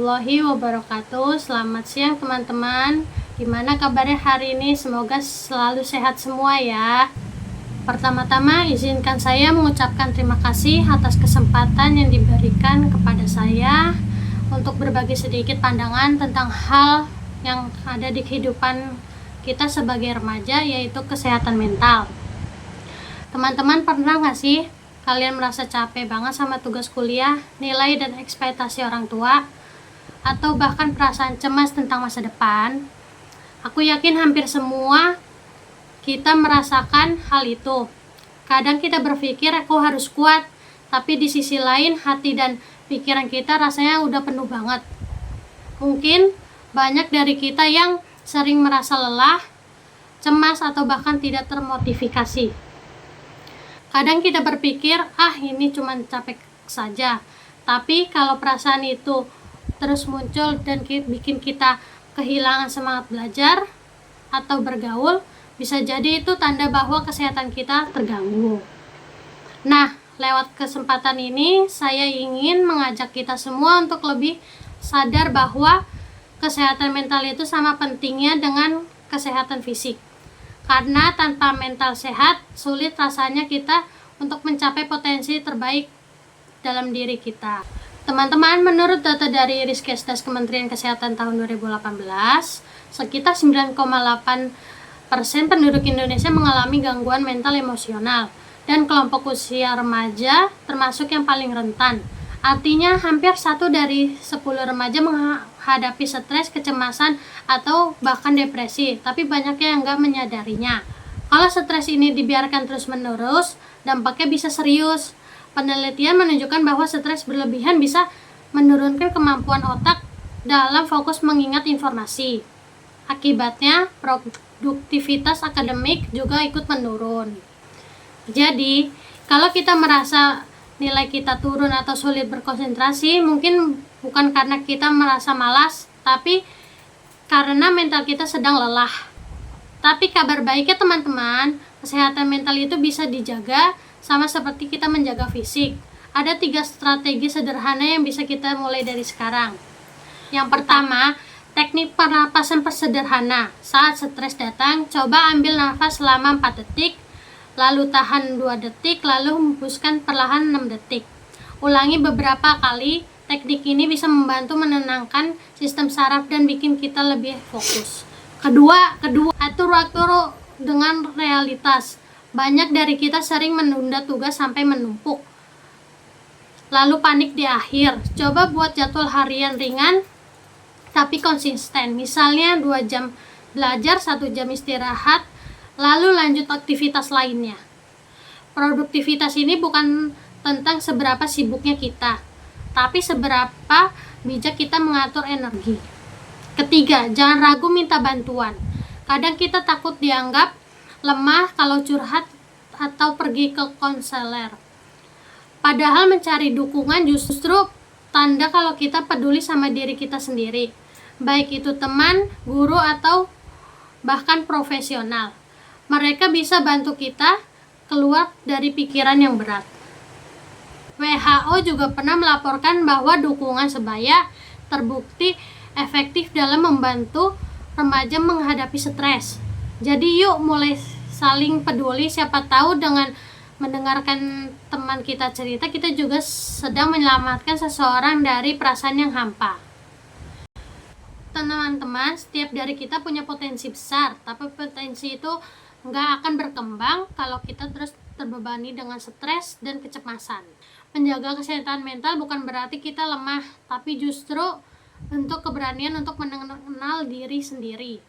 warahmatullahi wabarakatuh. Selamat siang teman-teman. Gimana kabarnya hari ini? Semoga selalu sehat semua ya. Pertama-tama izinkan saya mengucapkan terima kasih atas kesempatan yang diberikan kepada saya untuk berbagi sedikit pandangan tentang hal yang ada di kehidupan kita sebagai remaja, yaitu kesehatan mental. Teman-teman pernah nggak sih kalian merasa capek banget sama tugas kuliah, nilai dan ekspektasi orang tua, atau bahkan perasaan cemas tentang masa depan? Aku yakin hampir semua kita merasakan hal itu. Kadang kita berpikir aku harus kuat, tapi di sisi lain hati dan pikiran kita rasanya udah penuh banget. Mungkin banyak dari kita yang sering merasa lelah, cemas, atau bahkan tidak termotivasi. Kadang kita berpikir, ini cuma capek saja. Tapi kalau perasaan itu terus muncul dan bikin kita kehilangan semangat belajar atau bergaul, bisa jadi itu tanda bahwa kesehatan kita terganggu. Nah, lewat kesempatan ini, saya ingin mengajak kita semua untuk lebih sadar bahwa kesehatan mental itu sama pentingnya dengan kesehatan fisik. Karena tanpa mental sehat, sulit rasanya kita untuk mencapai potensi terbaik dalam diri kita. Teman-teman, menurut data dari Riskesdas Kementerian Kesehatan tahun 2018, sekitar 9,8% penduduk Indonesia mengalami gangguan mental emosional, dan kelompok usia remaja termasuk yang paling rentan. Artinya hampir 1 dari 10 remaja menghadapi stres, kecemasan, atau bahkan depresi, tapi banyaknya yang nggak menyadarinya. Kalau stres ini dibiarkan terus-menerus, dampaknya bisa serius. Penelitian menunjukkan bahwa stres berlebihan bisa menurunkan kemampuan otak dalam fokus mengingat informasi. Akibatnya, produktivitas akademik juga ikut menurun. Jadi, kalau kita merasa nilai kita turun atau sulit berkonsentrasi, mungkin bukan karena kita merasa malas, tapi karena mental kita sedang lelah. Tapi kabar baiknya teman-teman, kesehatan mental itu bisa dijaga sama seperti kita menjaga fisik. Ada 3 strategi sederhana yang bisa kita mulai dari sekarang. Yang pertama, teknik pernapasan sederhana. Saat stres datang, coba ambil nafas selama 4 detik, lalu tahan 2 detik, lalu hembuskan perlahan 6 detik. Ulangi beberapa kali. Teknik ini bisa membantu menenangkan sistem saraf dan bikin kita lebih fokus. Kedua, atur waktu dengan realitas. Banyak dari kita sering menunda tugas sampai menumpuk, lalu panik di akhir. Coba buat jadwal harian ringan tapi konsisten. Misalnya 2 jam belajar, 1 jam istirahat, lalu lanjut aktivitas lainnya. Produktivitas ini bukan tentang seberapa sibuknya kita, tapi seberapa bijak kita mengatur energi. Ketiga, jangan ragu minta bantuan. Kadang kita takut dianggap lemah kalau curhat atau pergi ke konselor. Padahal mencari dukungan justru tanda kalau kita peduli sama diri kita sendiri. Baik itu teman, guru, atau bahkan profesional. Mereka bisa bantu kita keluar dari pikiran yang berat. WHO juga pernah melaporkan bahwa dukungan sebaya terbukti efektif dalam membantu remaja menghadapi stres. Jadi yuk mulai saling peduli, siapa tahu dengan mendengarkan teman kita cerita, kita juga sedang menyelamatkan seseorang dari perasaan yang hampa. Teman-teman, setiap dari kita punya potensi besar, tapi potensi itu nggak akan berkembang kalau kita terus terbebani dengan stres dan kecemasan. Menjaga kesehatan mental bukan berarti kita lemah, tapi justru untuk keberanian untuk mengenal diri sendiri.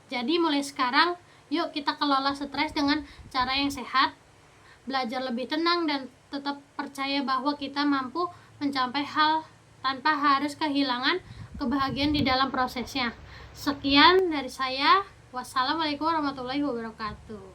Jadi mulai sekarang, yuk kita kelola stres dengan cara yang sehat, belajar lebih tenang, dan tetap percaya bahwa kita mampu mencapai hal tanpa harus kehilangan kebahagiaan di dalam prosesnya. Sekian dari saya. Wassalamualaikum warahmatullahi wabarakatuh.